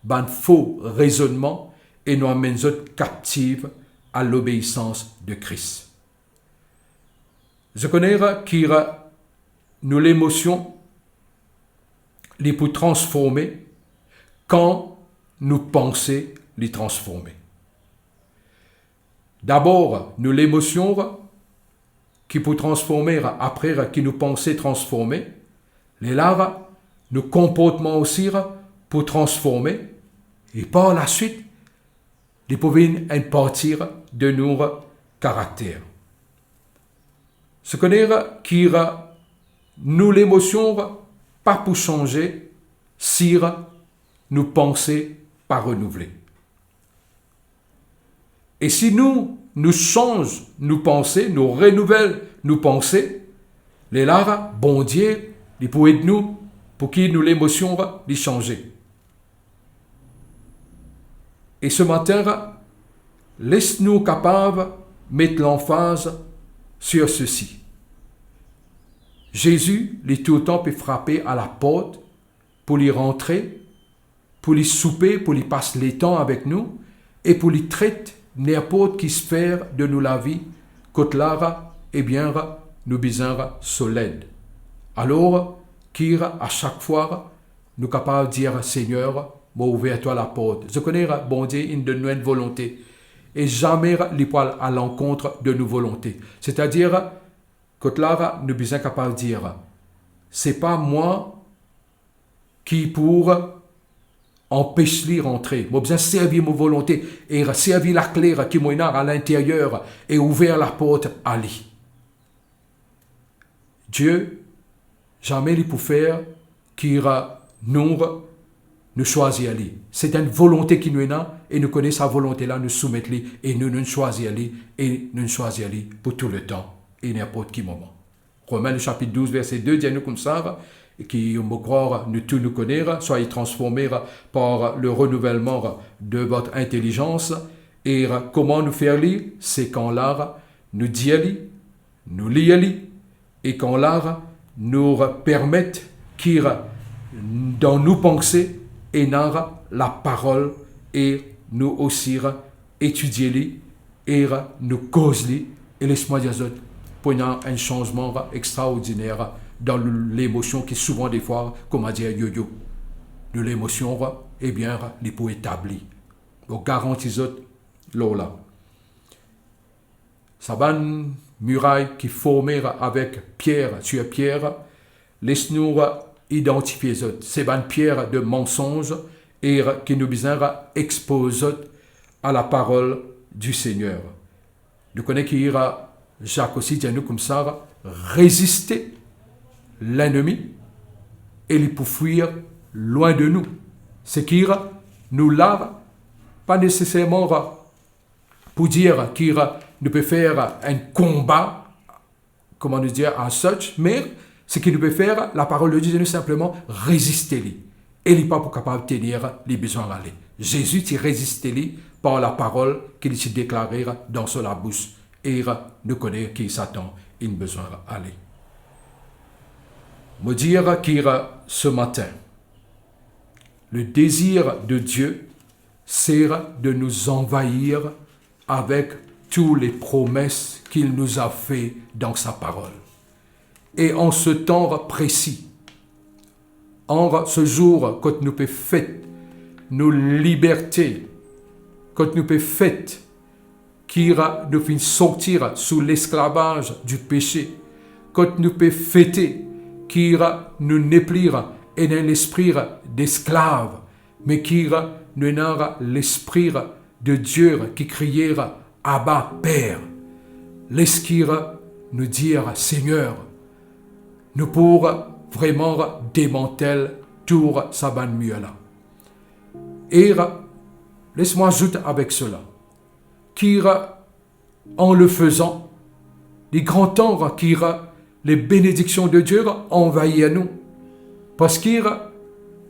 ban faux raisonnement et nous amenons captives à l'obéissance de Christ. Je connais qui nous l'émotion les pour transformer quand nous pensons les transformer. D'abord, nous l'émotion qui peut transformer après qui nous pensons transformer. Les larves, nos comportements aussi pour transformer. Et par la suite, ils peuvent partir de nos caractères. Ce qu'on est qui nous l'émotion pas pour changer si nous pensons pas renouveler. Et si nous changeons nos pensées, nous renouvelons nos pensées, les là, bon Dieu, il peut aider nous pour qu'il nous l'émotion de changer. Et ce matin, laisse-nous capables de mettre l'emphase sur ceci. Jésus, les tout le temps, peut frapper à la porte pour y rentrer, pour y souper, pour y passer les temps avec nous et pour y traiter n'importe qui sphère de nous la vie, côté là, eh bien, nous besoin solide. Alors, à chaque fois, nous sommes capables de dire, Seigneur, ouvre-toi la porte. Je connais, bon Dieu, il donne nous une volonté. Et jamais les poils à l'encontre de nos volontés. C'est-à-dire, que là, nous sommes capables de dire, c'est pas moi qui pour empêcher de rentrer. Moi, besoin servir ma volonté et servir la clé qui m'est à l'intérieur et ouvrir la porte à lui. Dieu, jamais il peut faire qu'il nous choisit à lui. C'est une volonté qui nous est là et nous connaissons sa volonté là, nous soumettons lui et nous choisissons à lui et nous choisissons à lui pour tout le temps et n'importe quel moment. Romains le chapitre 12 verset 2 dit nous comme ça qui me croire nous tous nous connaître, soyez transformés par le renouvellement de votre intelligence et comment nous faire lire, c'est quand là nous disons nous lisons et quand là nous permettent qu'il dans nos pensées et dans la parole et nous aussi étudier et nous causer et laisse-moi dire pour un changement extraordinaire dans l'émotion qui souvent des fois, comme a dit yo-yo, de l'émotion, eh bien, les pour établir. Donc, garantis là. Ça va une muraille qui formée avec pierre sur pierre, laisse-nous identifier ces bonnes pierres de mensonges et qui nous besoin exposer à la parole du Seigneur. Nous connaissons qu'il y a Jacques aussi dit nous comme ça, résister l'ennemi et il peut fuir loin de nous. Ce qui nous lave, pas nécessairement pour dire qu'il nous peut faire un combat, comment nous dire, en such, mais ce qu'il nous peut faire, la parole de Dieu, nous simplement résister-lui. Et il n'est pas pour capable de tenir les besoins d'aller. Jésus t'y résisté-lui par la parole qu'il s'y déclaré dans son bouche. Et nous connaissons qui Satan il a besoin d'aller. Me dire qu'il ce matin, le désir de Dieu, c'est de nous envahir avec toutes les promesses qu'il nous a fait dans sa parole. Et en ce temps précis, en ce jour, quand nous pouvons fêter nos libertés, quand nous pouvons fêter qui nous fait sortir sous l'esclavage du péché, quand nous pouvons fêter qui nous n'est plus et d'un esprit d'esclave, mais qui nous n'a l'esprit de Dieu qui criait Abba Père. Laisse-qu'il nous dire Seigneur, nous pourrons vraiment démanteler tout sa bonne mieux là. Et laisse-moi ajouter avec cela, qui en le faisant, les grands temps qui les bénédictions de Dieu envahissent nous. Parce que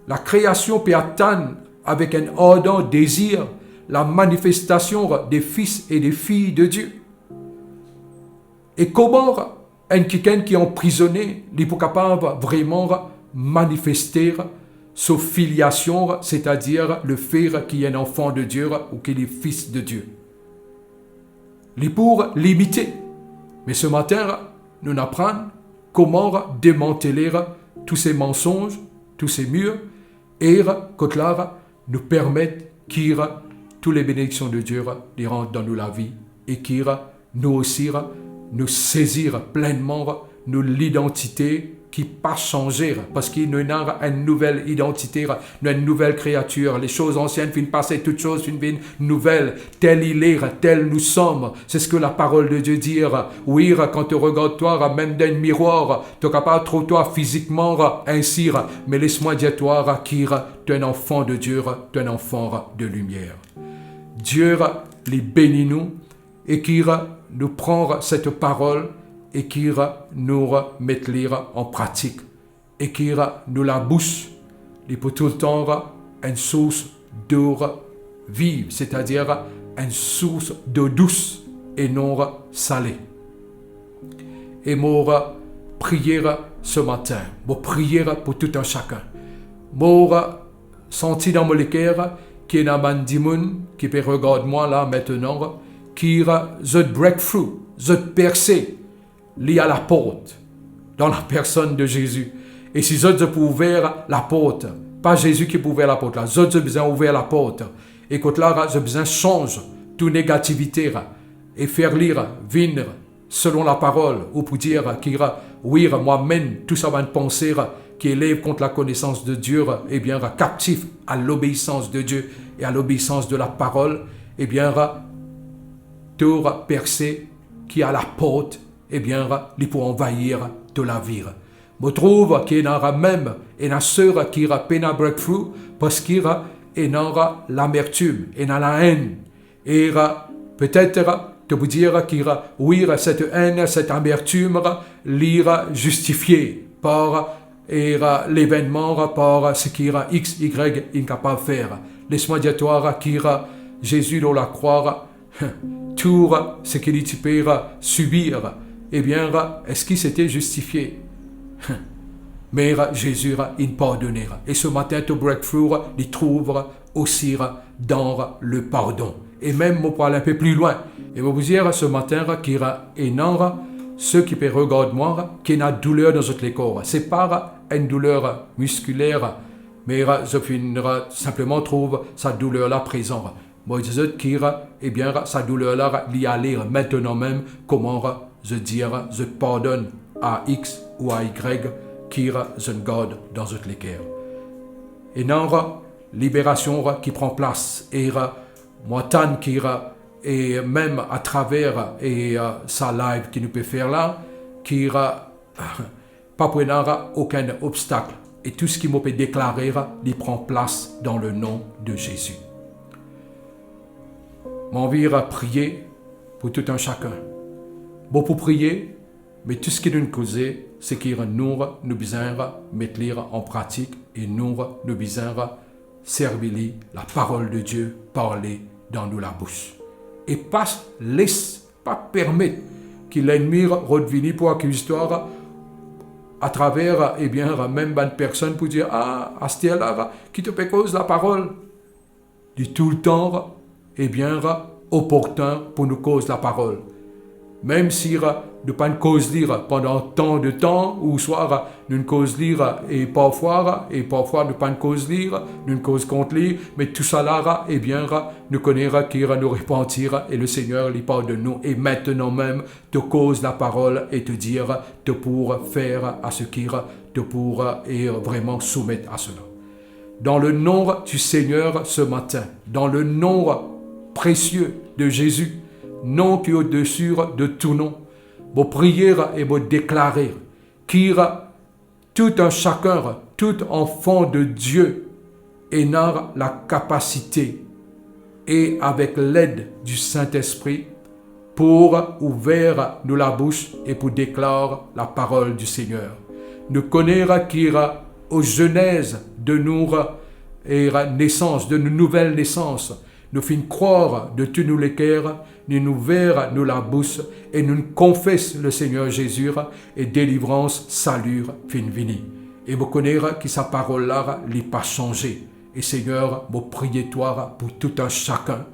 la création peut atteindre avec un ardent désir la manifestation des fils et des filles de Dieu. Et comment un quelqu'un qui est emprisonné n'est pas capable vraiment manifester sa filiation, c'est-à-dire le fait qu'il est un enfant de Dieu ou qu'il est fils de Dieu. Il est pour l'imiter. Mais ce matin, nous apprenons comment démanteler tous ces mensonges, tous ces murs, et que cela nous permette qu'il toutes les bénédictions de Dieu les rentrent dans nous la vie et qu'il nous aussi nous saisir pleinement nous l'identité qui pas changer parce qu'il nous a une nouvelle identité, une nouvelle créature. Les choses anciennes viennent passer, toutes choses viennent nouvelles. Tel il est, tel nous sommes. C'est ce que la parole de Dieu dit. Oui, quand tu regardes toi, même dans un miroir, tu es capable de trouver toi physiquement ainsi. Mais laisse-moi dire toi, qui tu es un enfant de Dieu, tu es un enfant de lumière. Dieu les bénit nous et qui nous prend cette parole et qui nous mettre en pratique et qui nous la bouche et pour tout le temps une source d'eau vive, c'est-à-dire une source d'eau douce et non salée. Et moi prière ce matin, moi prière pour tout un chacun. Moi senti dans mon cœur qui est dans mon dimoun qui peut regarder moi là maintenant qui the breakthrough, the percée lié à la porte, dans la personne de Jésus. Et si je peux ouvrir la porte, pas Jésus qui peut ouvrir la porte, là, je besoin ouvrir la porte. Et quand là, je besoin changer toute négativité et faire lire, venir selon la parole, ou pour dire qu'il oui, moi-même, tout ça va penser qui élève contre la connaissance de Dieu, et bien, captif à l'obéissance de Dieu et à l'obéissance de la parole, et bien, tout percé qui a la porte, eh bien, il peut envahir de la vie. Je trouve qu'il y a même une sœur qui a peine à breakthrough parce qu'il y a l'amertume, il y a la haine. Et peut-être, tu peux dire qu'il y a, oui, cette haine, cette amertume, l'ira justifiée par l'événement, par ce qu'il y a X, Y, incapable de faire. Laisse-moi dire toi qu'il y a Jésus dans la croix, tout ce qu'il peut subir. Eh bien, est-ce qu'il s'était justifié? Mais Jésus, il pardonnera. Et ce matin, ton breakthrough, il trouve aussi dans le pardon. Et même, on peut aller un peu plus loin. Et vous dire ce matin qu'il y a énorme, ceux qui peuvent regarder moi, qui ont une douleur dans notre corps. Ce n'est pas une douleur musculaire, mais je finirai simplement trouve sa douleur là présente. Moi, je dis qu'il eh bien, sa douleur là, il y a lire maintenant même comment je dire, je pardonne à X ou à Y qui un God dans toutes les guerres. Et non, libération qui prend place, et montagne qui et même à travers sa live qui nous peut faire là, qui pas prendre aucun obstacle. Et tout ce qui m'a peut déclarer, il prend place dans le nom de Jésus. M'envie à prier pour tout un chacun. Bon pour prier, mais tout ce qui nous cause, c'est qu'il nous besoin mettre en pratique et nous besoin servir la parole de Dieu parler dans nous la bouche. Et pas laisse pas permettre que l'ennemi revienne pour une histoire à travers même une personne pour dire à ce là qui te fait cause la parole dit tout le temps opportun pour nous cause la parole. Même si nous pas une cause lire pendant tant de temps, ou soit nous une cause lire et parfois nous pas une cause lire, nous une cause contre lire, mais tout ça là, nous connaîtra qui nous repentir et le Seigneur lui parle de nous et maintenant même te cause la parole et te dire te pour faire à ce qui te pour et vraiment soumettre à cela. Dans le nom du Seigneur ce matin, dans le nom précieux de Jésus, nom qui est au-dessus de tout nom, vos prières et vos déclarer, qui tout un chacun, tout enfant de Dieu, a la capacité et avec l'aide du Saint-Esprit pour ouvrir nous la bouche et pour déclarer la parole du Seigneur. Nous connaîtra qui aux genèses de nous et naissance, de nos nouvelles naissances, nous fin croire de tous nous les cœurs, nous verra nous la bouche et nous confesse le Seigneur Jésus et délivrance, salut, fin vini. Et vous connaîtra qui sa parole là, n'est pas changé. Et Seigneur, vous priez toi pour tout un chacun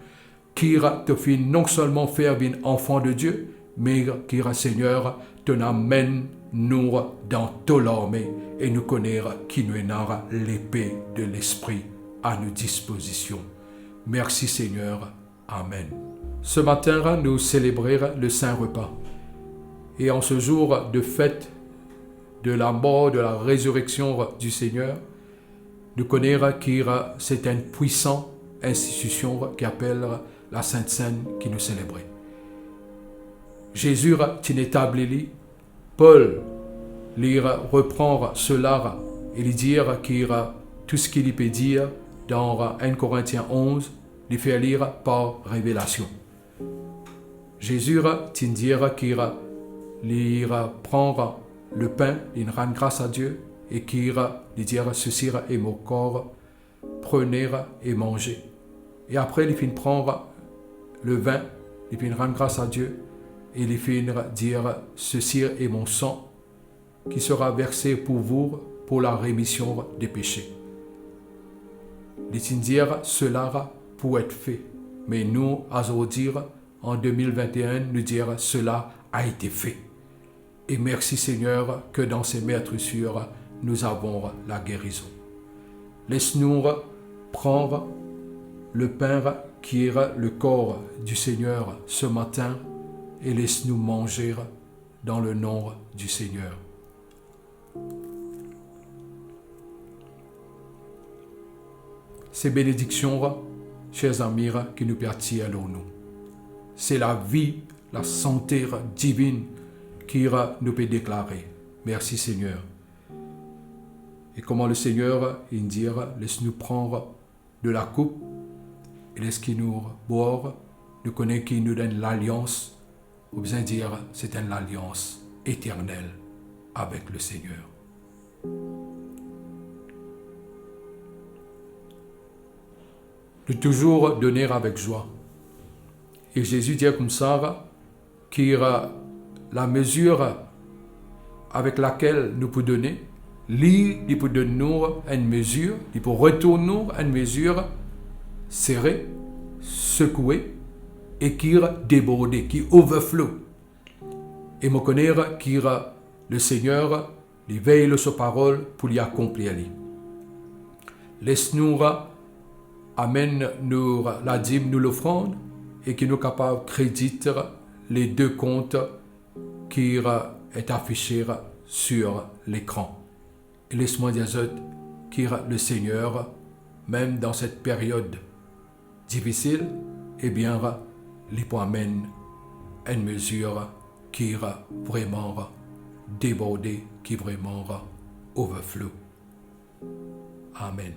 qui te fait non seulement faire un enfant de Dieu, mais qui Seigneur te amène nous dans tout l'armée et nous connaîtra qui nous aura l'épée de l'esprit à nos dispositions. Merci Seigneur. Amen. Ce matin, nous célébrons le Saint-Repas. Et en ce jour de fête de la mort, de la résurrection du Seigneur, nous connaissons que c'est une puissante institution qui appelle la Sainte Seine qui nous célèbre. Jésus est établi, Paul lui reprend cela et lui dire qu'il tout ce qu'il peut dire dans 1 Corinthiens 11, lui fait lire par révélation. Jésus dit qu'il prend le pain, il rend grâce à Dieu et qu'il dit ceci est mon corps, prenez et mangez. Et après, il finit prendre le vin, il finit rendre grâce à Dieu et il finit dire ceci est mon sang qui sera versé pour vous pour la rémission des péchés. Il dit cela pour être fait, mais nous, à dire en 2021, nous dire cela a été fait. Et merci Seigneur que dans ces maîtres sûrs, nous avons la guérison. Laisse-nous prendre le pain qui est le corps du Seigneur ce matin et laisse-nous manger dans le nom du Seigneur. Ces bénédictions, chers amis, qui nous appartiennent à nous. C'est la vie, la santé divine qui nous peut déclarer. Merci Seigneur. Et comment le Seigneur, il dit, laisse-nous prendre de la coupe et laisse-nous boire. Nous connaissons qu'il nous donne l'alliance. Ou bien dire, c'est une alliance éternelle avec le Seigneur. De toujours donner avec joie. Et Jésus dit comme ça, qu'il la mesure avec laquelle nous pouvons donner, il peut donner nous une mesure, il peut retourner nous une mesure serrée, secouée, et qui débordée, qui overflow. Et me connaître qui le Seigneur, il veille sur sa parole pour l'y accomplir. Laisse-nous amène nous la dîme, nous l'offrande, et qui nous capable de créditer les deux comptes qui est affiché sur l'écran. Et laisse-moi dire que le Seigneur, même dans cette période difficile, eh bien, les amène à une mesure qui ira vraiment déborder, qui vraiment overflow. Amen.